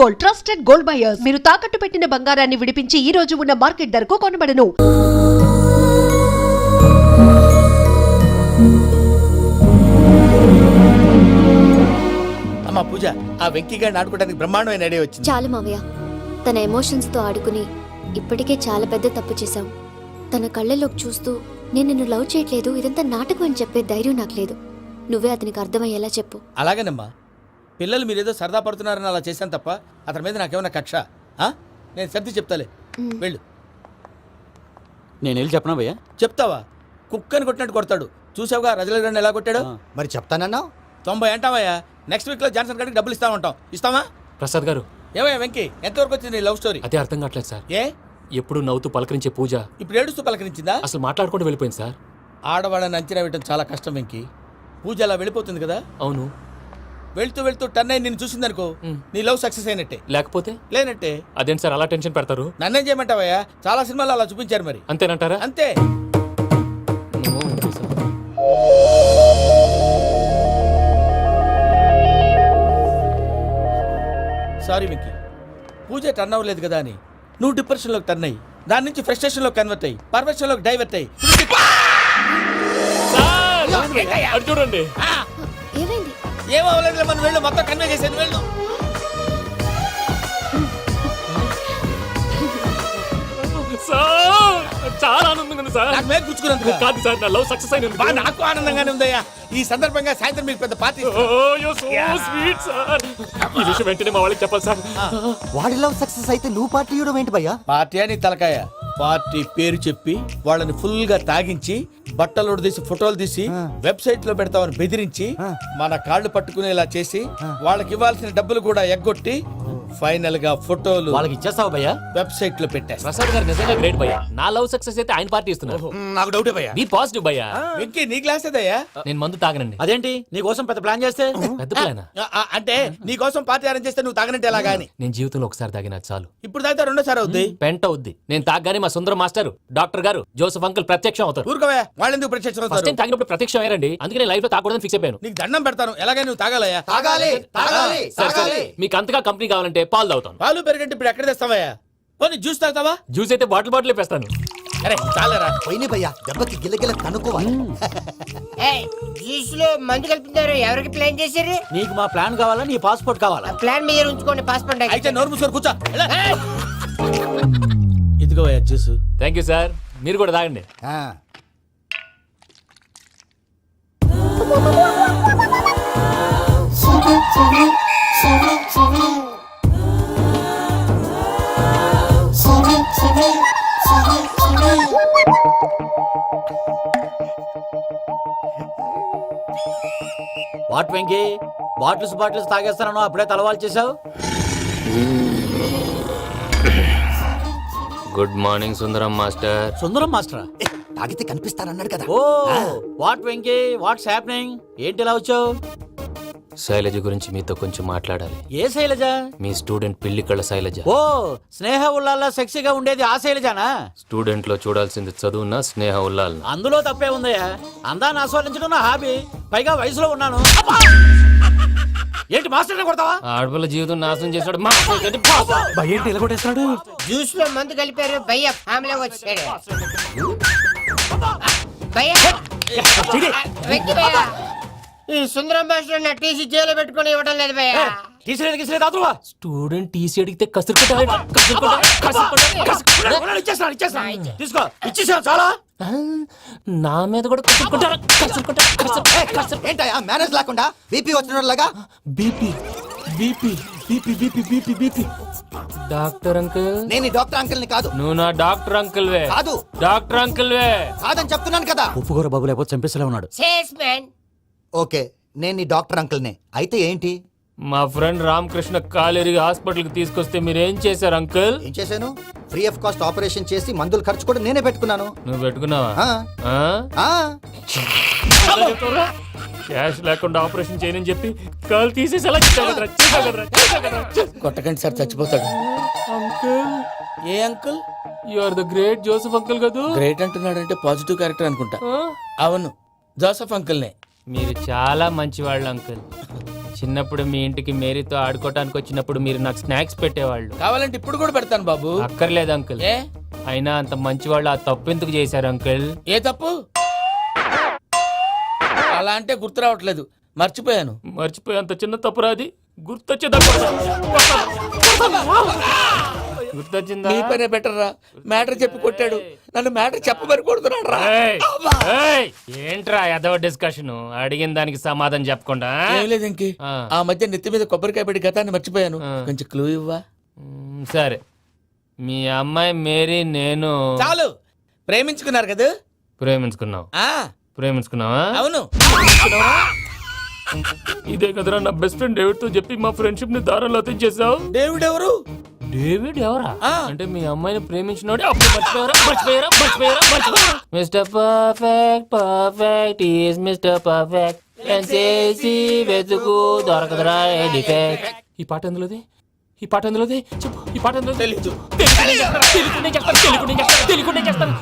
Gold, trusted gold buyers. మీరు తాకట్టు పెట్టిన బంగారాన్ని విడిపించి ఈ రోజు ఉన్న మార్కెట్ ధరకు కొనబడను. అమ్మా పూజ, ఆ వెంకీగాడిని ఆడుకోవడానికి బ్రహ్మాండమైన ఐడియా వచ్చింది. చాలు మావయ్య, తన ఎమోషన్స్ తో ఆడుకుని ఇప్పటికే చాలా పెద్ద తప్పు చేశావు. తన కళ్ళలోకి చూస్తూ నేను నిన్ను లవ్ చేయట్లేదు, ఇదంతా నాటకం అని చెప్పే ధైర్యం నాకు లేదు. నువ్వే అతనికి అర్థమయ్యేలా చెప్పు. అలాగేనమ్మా, పిల్లలు మీరేదో సరదా పడుతున్నారని అలా చేశాను తప్ప అతని మీద నాకేమన్నా కక్ష? నేను సర్ది చెప్తాలే, వెళ్ళు. నేను వెళ్ళి చెప్పనా భయ్యా? చెప్తావా? కుక్కని కొట్టినట్టు కొడతాడు. చూసావుగా రజలగడ్ని ఎలా కొట్టాడు? మరి చెప్తానన్నా 90 అంటావయ్యా. నెక్స్ట్ వీక్ లో జాన్సన్ గారికి డబ్బులు ఇస్తామంటాం. ఇస్తావా? ప్రసాద్ గారు, ఏమయ్యా వెంకీ, ఎంతవరకు వచ్చింది నీ లవ్ స్టోరీ? అదే అర్థం కావట్లేదు సార్. ఏ ఎప్పుడు నవ్వుతూ పలకరించే పూజ ఇప్పుడు ఏడుస్తూ పలకరించిందా? అసలు మాట్లాడుకుంటూ వెళ్ళిపోయింది సార్. ఆడవాళ్ళని అంచనా వేయడం చాలా కష్టం వెంకీ. పూజ అలా వెళ్ళిపోతుంది కదా. అవును. వెళ్తూ వెళ్తూ టర్న్ అయి నిన్ను చూసిందనుకో, నీ లవ్ సక్సెస్ అయినట్టే. లేకపోతే లేనట్టే. అదేంటి సార్ అలా టెన్షన్ పెడతారు? నన్నేం చేయమంటావయ్యా? చాలా సినిమాలు అలా చూపించారు మరి. అంతేనంటారా? అంతే. సారీ వెంకీ, పూజ టర్న్ అవ్వలేదు కదా అని నువ్వు డిప్రెషన్లోకి టర్న్ అయ్యి దాని నుంచి ఫ్రస్ట్రేషన్లో కన్వర్ట్ అయ్యి పర్వర్షన్లోకి డైవర్ట్ అయ్యి చూడండి. ఏమైంది? ఏమవ్వలేదు, మనం వెళ్ళు, మొత్తం కన్వే చేసేది, వెళ్ళు. చాలా ఆనందంగా ఉంది సార్. నాకు మీద గుచ్చుకున్నందుకు కాదు సార్, నా లవ్ సక్సెస్ అయినందుకు. బా, నాకు ఆనందంగానే ఉందయ్యా. ఈ సందర్భంగా సాయంత్రం మీకు పెద్ద పార్టీ. Sweet sir. ఈ విషయం వెంటనే మా వాళ్ళకి చెప్పాలి సార్. వాడి లవ్ సక్సెస్ అయితే నువ్వు పార్టీ ఇవ్వడం ఏంటి భయ్యా? పార్టీ అని తలకాయ. పార్టీ పేరు చెప్పి వాళ్ళని ఫుల్ గా తాగించి బట్టలు తీసి ఫోటోలు తీసి వెబ్సైట్ లో పెడతామని బెదిరించి మన కాళ్ళు పట్టుకునేలా చేసి వాళ్ళకి ఇవ్వాల్సిన డబ్బులు కూడా ఎగ్గొట్టి ఫైనల్ గా ఫోటోలు వాళ్ళకి ఇచ్చేస్తావా భయ్యా? వెబ్సైట్ లో పెట్టేస్తా. ప్రసాద్ గారు నిజంగా గ్రేట్ భయ్యా. నా లవ్ సక్సెస్ అయితే ఆయన పార్టీ ఇస్తున్నారు. నాకు డౌటే భయ్యా. బీ పాజిటివ్ భయ్యా. వెంకీ, నీ గ్లాస్ ఏదయ్యా? నేను మందు తాగనండి. అదేంటి నీ కోసం పెద్ద ప్లాన్ చేస్తే? పెద్ద ప్లానా? అంటే నీ కోసం పార్టీ అరేంజ్ చేస్తే నువ్వు తాగనంటే ఎలాగా అని. నేను జీవితంలో ఒకసారి తాగినా చాలు. ఇప్పుడు తాగితే రెండోసారి అవుద్ది. పెంట అవుద్ది. నేను తాగగానే మా సుందరం మాస్టర్, డాక్టర్ గారు, జోసెఫ్ అంకుల్ ప్రత్యక్షం అవుతారు. ఊరుకోవా, వాళ్ళెందుకు ప్రత్యక్షం ఫస్ట్ అవుతారు? టైం తాగినప్పుడు ప్రత్యక్షం అయ్యారండి. అందుకే లైఫ్ లో తాగకూడదని ఫిక్స్ అయిపోయాను. నీకు దండం పెడతాను, ఎలాగైనా నువ్వు తాగాలయ్యా. తాగాలి తాగాలి సరే, సరే. మీకు అంతగా కంపెనీ కావాలంటే పాలు తాగుతాను. పాలు పెరిగంటే ఇప్పుడు ఎక్కడ తెస్తావయ్యా? పోనీ జ్యూస్ తాగుతావా? జ్యూస్ అయితే బాటిల్ వేస్తాను. అరే చాలరా. పోయిన భయ్యా, దెబ్బకి గిల్లగిల్ల కనుక్కోవాలి. జ్యూస్ లో మందు కలుపుతున్నారు. ఎవరికి ప్లాన్ చేశారు? నీకు మా ప్లాన్ కావాలా, నీ పాస్పోర్ట్ కావాలా? ప్లాన్ మీద ఉంచుకోండి, పాస్పోర్ట్ అయితే నోరు మూసుకొని కూర్చో. ఇదిగోవయ్యా జ్యూస్. Thank you sir. మీరు కూడా తాగండి. వాట్ వెంకీ, బాటిల్స్ తాగేస్తాను, అప్పుడే తలవాలు చేసావు. Good morning Sundaram master. Sundaram మాస్టరా? తాగితే కనిపిస్తారన్నాడు కదా. Oh what Venky, what's happening? ఏంటి ఇలా వచ్చావు? శైలజ గురించి మీతో కొంచెం మాట్లాడాలి. ఏ శైలజ? మీ స్టూడెంట్ పిల్లి కళ్ళ శైలజ. ఓ స్నేహ ఉల్లాల్లో సెక్సీగా ఉండేది ఆ శైలజానా? స్టూడెంట్ లో చూడాల్సింది చదువున స్నేహ ఉల్లాల్. అందులో తప్పే ఉందయ్యా. అందాన్ని ఆస్వాదించడం నా హాబీ. పైగా వయసులో ఉన్నాను. ఏంటి మాస్టర్ కొడతావా? ఆడపిల్ల జీవితం నాశనం చేశాడు. జ్యూస్ లో మందు కలిపారు. భయ్య ఫ్యామిలీ వచ్చాడు. భయ్య వెంకీ భయ్య, ఈ సుందరం భాషలో నా టీసీ జైలు పెట్టుకుని ఇవ్వడం లేదు భయ్య. స్టూడెంట్ టీసీ అడిగితే తీసుకో, ఇచ్చేసాను చాలా. నా మీద కూడా ఏంటయ్యా మేనేజ్ లేకుండా బీపీ వచ్చినలాగా? BP BP BP BP BP BP. Doctor uncle, నేను ఈ డాక్టర్ అంకుల్ ని కాదు. నువ్వు నా డాక్టర్ అంకుల్ వే. కాదు, డాక్టర్ అంకుల్ వే. కాదని చెప్తున్నాను కదా. ఉప్పుకూర బాబు లేకపోతే చంపేసేలా ఉన్నాడు. Sales man. ఓకే, నేను ఈ డాక్టర్ అంకుల్ నే. అయితే ఏంటి? మా ఫ్రెండ్ రామకృష్ణ కాలేరికి హాస్పిటల్ కి తీసుకొస్తే మీరేం చేశారు అంకుల్? ఏం చేశాను? ఫ్రీ ఆఫ్ కాస్ట్ ఆపరేషన్ చేసి మందులు ఖర్చు కూడా నేనే పెట్టుకున్నాను. నువ్వు పెట్టుకున్నావా? క్యాష్ లేకుండా ఆపరేషన్ చేయనని చెప్పి కాల్ తీసేసి ఎలా కొట్టకండి సార్, చచ్చిపోతాడు. అంకుల్, ఏ uncle? You are the great Joseph uncle కదా. గ్రేట్ అంటున్నాడంటే పాజిటివ్ క్యారెక్టర్ అనుకుంటా. అవును, జోసెఫ్ అంకుల్ నే. మీరు చాలా మంచివాళ్ళు అంకుల్, చిన్నప్పుడు మీ ఇంటికి మేరీతో ఆడుకోవటానికి వచ్చినప్పుడు మీరు నాకు స్నాక్స్ పెట్టేవాళ్ళు. కావాలంటే ఇప్పుడు కూడా పెడతాను బాబు. అక్కర్లేదు అంకుల్. ఏ అయినా అంత మంచి వాళ్ళు ఆ తప్పు ఎందుకు చేశారు అంకుల్? ఏ తప్పు? అలా అంటే గుర్తు రావట్లేదు, మర్చిపోయాను. మర్చిపోయి అంత చిన్న తప్పు రాది గుర్తొచ్చిందా? నీ పనే బెటర్ రా. మ్యాటర్ చెప్పి కొట్టాడు, నన్ను మ్యాటర్ చెప్పమని కొడుతున్నాడు రా. ఏయ్, ఏయ్, ఏంట్రా ఎదవ డిస్కషన్? అడిగిన దానికి సమాధానం చెప్పకుండా ఏం లేదు ఇంకి. ఆ. ఆ మధ్య నెత్తి మీద కొబ్బరికాయ పెట్టి గతాన్ని మర్చిపోయాను. ఆ. కొంచెం క్లూ ఇవ్వా? సరే, మీ అమ్మాయి మేరీ నేను చాలు, ప్రేమించుకున్నారు కదా. ప్రేమించుకున్నావు. ఆ ప్రేమించుకున్నావా? అవును. ఇదే కదరా నా బెస్ట్ ఫ్రెండ్ డేవిడ్ తో చెప్పి మా ఫ్రెండ్షిప్ ని దారంలో తెచ్చేసావు. డేవిడ్ ఎవరు? డేవిడ్ ఎవరా? ఆ. అంటే మీ అమ్మాయిని ప్రేమించినోడే అప్పుడు మర్చిపోయారా? Mister perfect perfect is mister perfect చేసి వెతుకు దొరకదురా డిఫెక్ట్. ఈ పాట ఎందులోది? చెప్పు. ఈ పాట ఎందులో? తెలీదు. తెలుగునే చెప్తాను.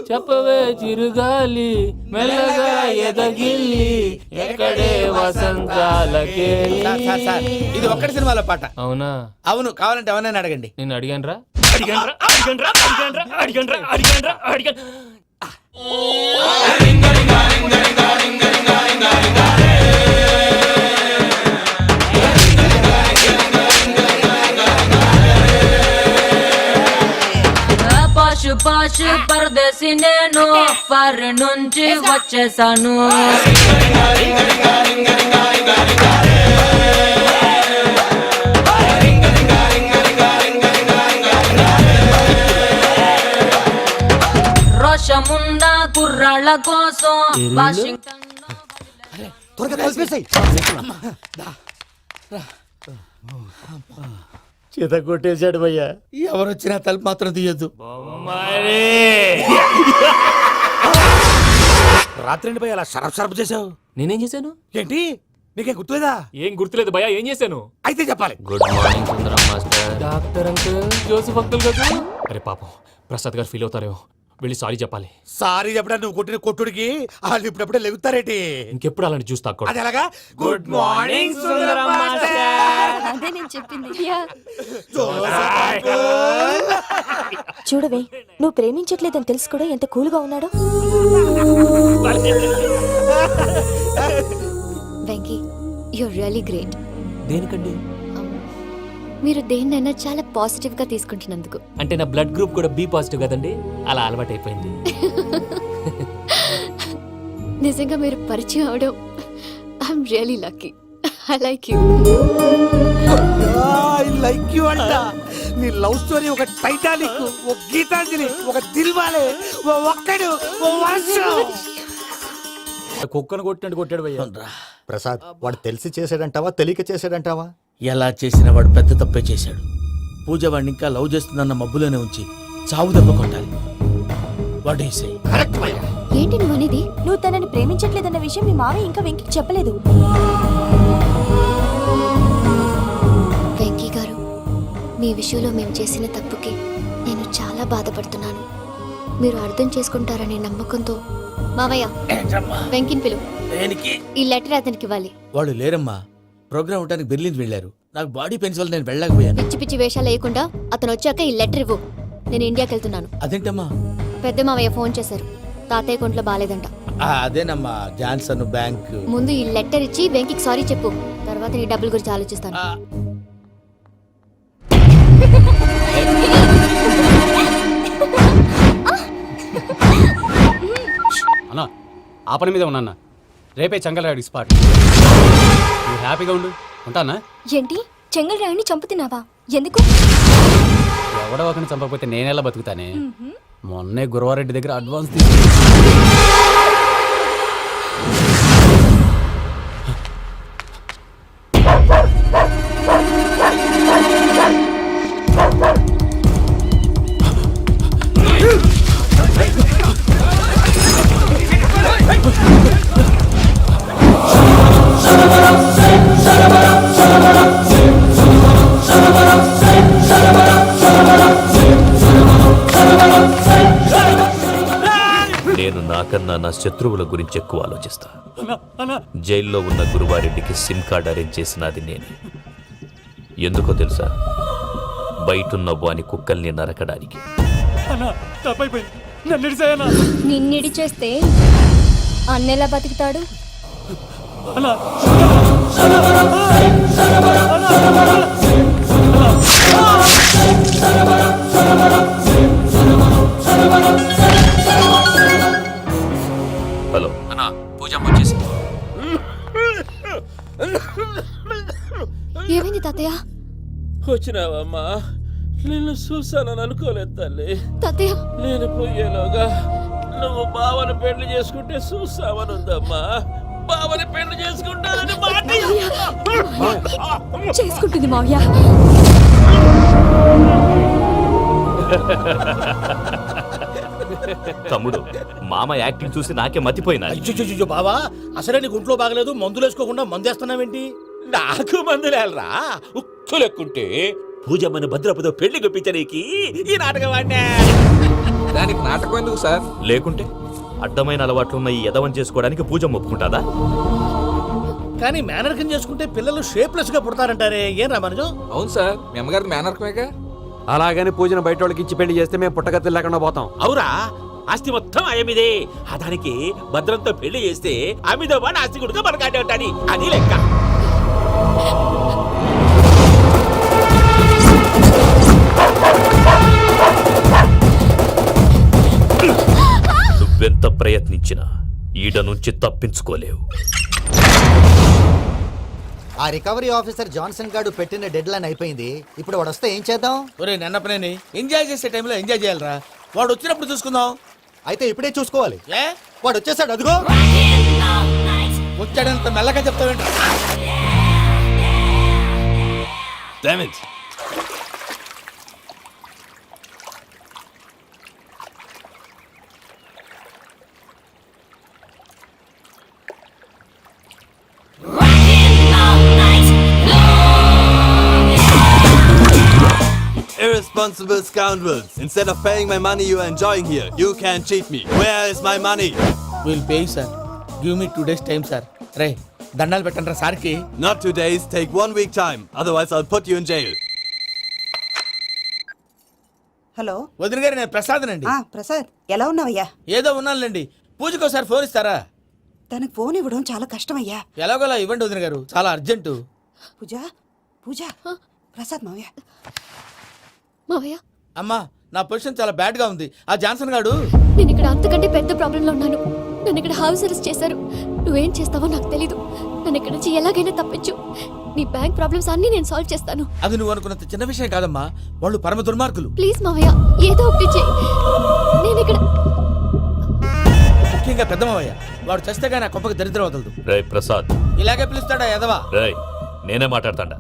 చెప్పవే చిరుగాలి మెల్లగా ఎదగిల్లి ఎక్కడే వసంతాలకే. సార్, ఇది ఒక్కటి సినిమాలో పాట. అవునా? అవును, కావాలంటే ఎవరైనా అడగండి. నేను అడిగాను. పాషు పరదేశి నేను ఫర్ నుంచి వచ్చేసాను. రోషమున్న కుర్రాళ్ళ కోసం వాషింగ్టన్ త్వరగా కలిపేసాయి. చేత కొట్టేశాడు భయ్యా. ఎవరు వచ్చినా తలుపు మాత్రం తీయద్దు. రాత్రి భయ్య అలా షరఫ్ చేసావు. నేనేం చేశాను? ఏంటి నీకేం గుర్తులేదా? ఏం గుర్తులేదు భయ్యా. ఏం చేశాను? అయితే చెప్పాలి. Good morning Sundaram master. Doctor uncle, Joseph uncle కదా. అరే పాపం, ప్రసాద్ గారు ఫీల్ అవుతారేమో. వెళ్ళి సారీ చెప్పాలి. సారీ చెప్పడా నువ్వు కొట్టిన కొట్టుడికి వాళ్ళు ఇప్పుడప్పుడే లెగుతారేటి? ఇంకెప్పుడు అలాంటి జ్యూస్ తాక్కూడదు. అది ఎలాగా? Good morning Sundaram master. అదే నేను చెప్పింది. చూడవే, నువ్వు ప్రేమించట్లేదని తెలుసు కూడా ఎంత కూల్గా ఉన్నాడో. Venky, you're really great. దేనికండి? మీరు దేన్నైనా చాలా పాజిటివ్ గా తీసుకుంటున్నందుకు. అంటే నా బ్లడ్ గ్రూప్ కూడా బి పాజిటివ్ కదండి, అలా అలవాటు అయిపోయింది. నిజంగా మీరు పరిచయం అవడం I'm really lucky. I like you. I like you అంట. నీ లవ్ స్టోరీ ఒక టైటానిక్, ఒక గీతాంజలి, ఒక దిల్వాలే, ఓ ఒక్కడు, ఓ వర్షం. కుక్కను కొట్టినట్టు కొట్టాడు భయ్యా. ప్రసాద్, వాడు తెలిసి చేసాడంటావా తెలియక చేసాడంటావా? ఎలా చేసిన వాడు పెద్ద తప్పే చేశాడు. పూజ వాడిని ఇంకా లవ్ చేస్తుందన్న మబ్బులోనే ఉంచి చావు దెబ్బ కొట్టాలి. What you say? కరెక్ట్ భయ్యా. ఏంటి నువ్వు అనేది? నువ్వు తనని ప్రేమించట్లేదన్న విషయం మీ మావయ్య ఇంకా వెంకికి చెప్పలేదు. వెంకీ గారు, మీ విషయంలో మేము చేసిన తప్పుకి నేను చాలా బాధపడుతున్నాను. మీరు అర్థం చేసుకుంటారనే నమ్మకంతో మావయ్య వెంకిని పిలువు. దేనికి? ఈ లెటర్ అతనికి ఇవ్వాలి. వాళ్ళు లేరమ్మా, ప్రోగ్రామ్ ఉండడానికి బెర్లిన్ వెళ్ళారు. నాకు బాడీ పెయిన్స్ వల్ల నేను వెళ్ళలేకపోయాను. పిచ్చి పిచ్చి వేషాలు వేయకుండా అతను వచ్చాక ఈ లెటర్ ఇవ్వు. నేను ఇండియాకి వెళ్తున్నాను. అదేంటమ్మా? పెద్ద మావయ్య ఫోన్ చేశారు. తాతయ్య కొంట్లో బాలేదంట. అదేనమ్మా, జాన్సన్ బ్యాంక్. ముందు ఈ లెటర్ ఇచ్చి వెంకికి సారీ చెప్పు. తర్వాత నీ డబ్బుల గురించి ఆలోచిస్తాను. అన్నా, ఆ పని మీద ఉన్నా. రేపే చెంగల్రాయుడి స్పాట్. నువ్వు హ్యాపీగా ఉండు. ఉంటానా? ఏంటి, చెంగల్రాయుడిని చంపుతున్నావా? ఎందుకు? ఎవడో ఒకరిని చంపకపోతే నేనెలా బతుకుతానే? మొన్నే గురవారెడ్డి దగ్గర అడ్వాన్స్ నేను నాకన్నా నా శత్రువుల గురించి ఎక్కువ ఆలోచిస్తా. జైల్లో ఉన్న గురువారెడ్డికి సిమ్ కార్డ్ అరేంజ్ చేసినది నేనే. ఎందుకో తెలుసా? బయటున్న వాని కుక్కల్ని నరకడానికి. నిన్నిడి చేస్తే అన్నెలా బతుకుతాడు? హలో అన్నా, పూజమ్మ వచ్చేసింది. ఏమైంది తాతయ్య? వచ్చినావమ్మా? నిన్ను చూసానని అనుకోలేదు తల్లి. తాతయ్య నేను పోయేలోగా నువ్వు బావని పెళ్లి చేసుకుంటే చూస్తావని ఉందమ్మా. బావని పెళ్లి చేసుకుంటానని చేసుకుంటుంది మావయ్య. తమ్ముడు, మామ యాక్టింగ్ చూసి నాకే మతిపోయినా. అయ్యో బావా, అసలే నీకు ఒంట్లో బాగలేదు, మందులు వేసుకోకుండా మందేస్తున్నావేంటి? నాకు మందులేరా ఉక్కు లెక్కుంటే పూజమ్మని భద్రపదో పెళ్లి గుప్పించనీకి ఈ నాటకం ఆడినా. దానికి నాటకం ఎందుకు సార్? లేకుంటే అడ్డమైన అలవాట్లున్న ఈ యదవం చేసుకోవడానికి పూజమ్మ ఒప్పుకుంటాదా? కానీ మేనర్కం చేసుకుంటే పిల్లలు షేప్లెస్ గా పుడతారంటారే, ఏం రామానుజం? అవును సార్, మీ అమ్మగారి మేనర్కమేగా. అలాగని పూజను బయట వాళ్ళకి ఇచ్చి పెళ్లి చేస్తే మేము పుట్టగతి లేకుండా పోతాం. అవురా, ఆస్తి మొత్తం ఆయమిదే. దానికి భద్రంతో పెళ్లి చేస్తే ఆమెతో పాటు ఆస్తి కొడుకు మనకాడే ఉంటాని, అది లెక్క. నువ్వెంత ప్రయత్నించినా ఈడ నుంచి తప్పించుకోలేవు. ఆ రికవరీ ఆఫీసర్ జాన్సన్ గారు పెట్టిన డెడ్ లైన్ అయిపోయింది. ఇప్పుడు వాడు వస్తే ఏం చేద్దాం? ఒరే నన్నపనేని, ఎంజాయ్ చేసే టైంలో ఎంజాయ్ చేయాలరా. వాడు వచ్చినప్పుడు చూసుకుందాం. అయితే ఇప్పుడే చూసుకోవాలి. ఏ వాడు వచ్చేసాడు, అదిగో. వచ్చాడంత మెల్లగా చెప్తావేంట? Irresponsible scoundrels. Instead of paying my money you are enjoying here, you can't cheat me. Where is my money? Will pay sir. Give me 2 days time sir. రే దండాలు పెట్టండి రా సార్కి. Not 2 days, take 1 week time. Otherwise I'll put you in jail. Hello వదిన గారు, నేను ప్రసాదనండి. ప్రసాద్, ఎలా ఉన్నావయ్యా? ఏదో ఉన్నానులేండి. పూజకి ఒకసారి ఫోన్ ఇస్తారా? తనకు ఫోన్ ఇవ్వడం చాలా కష్టమయ్యా. ఎలాగోలా ఇవ్వండి వదిన గారు, చాలా అర్జెంటు. పూజ పూజ, ప్రసాద్ మావయ్య. మావయ్య అమ్మా, నా పొజిషన్ చాలా బ్యాడ్ గా ఉంది. ఆ జాన్సన్ గాడు. నేను ఇక్కడ అంతకంటే పెద్ద ప్రాబ్లంలో ఉన్నాను. నన్ను ఇక్కడ హౌస్ అరెస్ట్ చేశారు. నువ్వేం చేస్తావో నాకు తెలీదు. నన్ను ఇక్కడ నుంచి ఎలాగైనా తప్పించు. నీ బ్యాంక్ ప్రాబ్లమ్స్ అన్ని నేను సాల్వ్ చేస్తాను. అది నువ్వు అనుకున్నంత చిన్న విషయం కాదమ్మా. వాళ్ళు పరమ దుర్మార్గులు. ప్లీజ్ మావయ్య, ఏదో ఒకటి చెయ్యి. నేను ఇక్కడ ముఖ్యంగా పెద్ద మావయ్య, వాడు చేస్తే కానీ ఆ కొంపకి దరిద్రం వదలదు. రే ప్రసాద్. ఇలాగే పిలుస్తాడా ఎదవా? రే, నేనే మాట్లాడతాడా?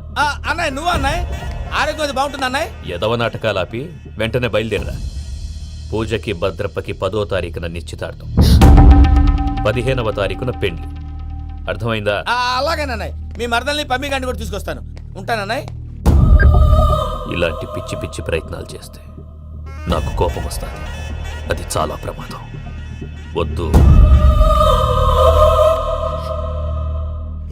అన్నయ్య, నువ్వు అన్నయ్య. ఆరోగ్యం అది బాగుంటుంది అన్నయ్య. యదవ నాటకాలు ఆపి వెంటనే బయలుదేరరా. పూజకి భద్రప్పకి 10వ తారీఖున నిశ్చితార్థం, 15వ తారీఖున పెళ్లి. అర్థమైందా? అలాగేనన్నయ్య. మీ మరదల్ని పమ్మి గండి కూడా తీసుకొస్తాను. ఉంటానన్నయ్య. ఇలాంటి పిచ్చి పిచ్చి ప్రయత్నాలు చేస్తే నాకు కోపం వస్తుంది. అది చాలా ప్రమాదం. వద్దు.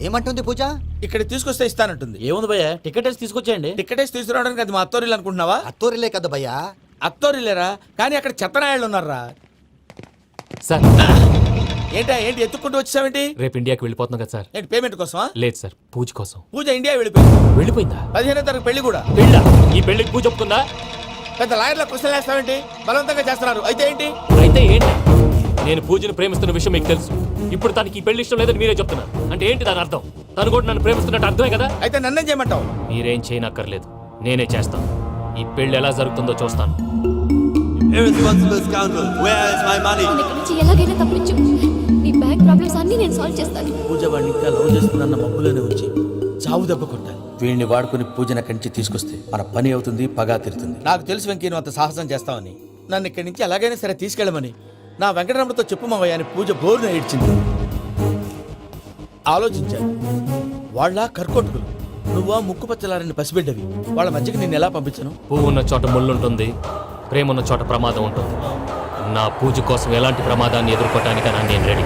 ఏమంటుంది పూజ? ఇక్కడ తీసుకొస్తే ఇస్తానంటుంది. ఏముంది భయ్యా, టికెట్ వేసి తీసుకొచ్చేయండి. టికెట్ వేసి తీసుకురావడానికి అది మా అత్తోరిల్లు అనుకుంటున్నావా? అత్తూరిలే కదా భయ్యా. అత్తోరిల్లేరా, కానీ అక్కడ చెత్తనాయాళ్ళు ఉన్నారా. సార్, ఏంటి ఎత్తుక్కుంటూ వచ్చావేంటి? రేపు ఇండియాకి వెళ్ళిపోతున్నాం కదా సార్. ఏంటి పేమెంట్ కోసమా? లేదు సార్, పూజ కోసం. పూజ ఇండియా వెళ్ళిపోయింది. వెళ్ళిపోయిందా? 15వ తారీఖు పెళ్లి కూడా. పెళ్ళా? ఈ పెళ్లికి పూజ ఒప్పుకుందా? పెద్ద లాయర్ల క్వశ్చన్ వేస్తావేంటి? బలవంతంగా చేస్తున్నారు. అయితే ఏంటి? అయితే ఏంటి? నేను పూజను ప్రేమిస్తున్న విషయం మీకు తెలుసు. ఇప్పుడు తనకి ఈ పెళ్లి ఇష్టం లేదని మీరే చెప్తున్నారు. అంటే ఏంటి దాని అర్థం? తను కూడా నన్ను ప్రేమిస్తున్నట్టు అర్థమే కదా? అయితే నన్నేం చేయమంటావు? మీరేం చేయనక్కర్లేదు, నేనే చేస్తాను. ఈ పెళ్లి ఎలా జరుగుతుందో చూస్తాను. Irresponsible scoundrel. Where is my money? నన్ను ఇక్కడ నుంచి ఎలాగైనా తప్పించు. నీ బ్యాంక్ ప్రాబ్లమ్స్ అన్ని నేను సాల్వ్ చేస్తాను. పూజ వాడిని ఇంకా లవ్ చేస్తుందన్న మబ్బులోనే ఉంచి చావు దెబ్బ కొట్టాలి. వీడిని వాడుకుని పూజన కంచి తీసుకొస్తే మన పని అవుతుంది, పగా తీరుతుంది. నాకు తెలుసు వెంకీ, నువ్వు అంత సాహసం చేస్తావని. నన్ను ఇక్కడి నుంచి ఎలాగైనా సరే తీసుకెళ్ళమని నా వెంకటరమణతో చెప్పు మావయ్య అని పూజ బోరున ఏడ్చింది. ఆలోచించాను. వాళ్ళ కర్కోటకులు, నువ్వా ముక్కు పచ్చలారని పసిబిడ్డవి. వాళ్ళ మధ్యకి నేను ఎలా పంపించను? పువ్వు ఉన్న చోట ముళ్ళు ఉంటుంది, ప్రేమ ఉన్న చోట ప్రమాదం ఉంటుంది. నా పూజ కోసం ఎలాంటి ప్రమాదాన్ని ఎదుర్కోవటానికైనా నేను రెడీ.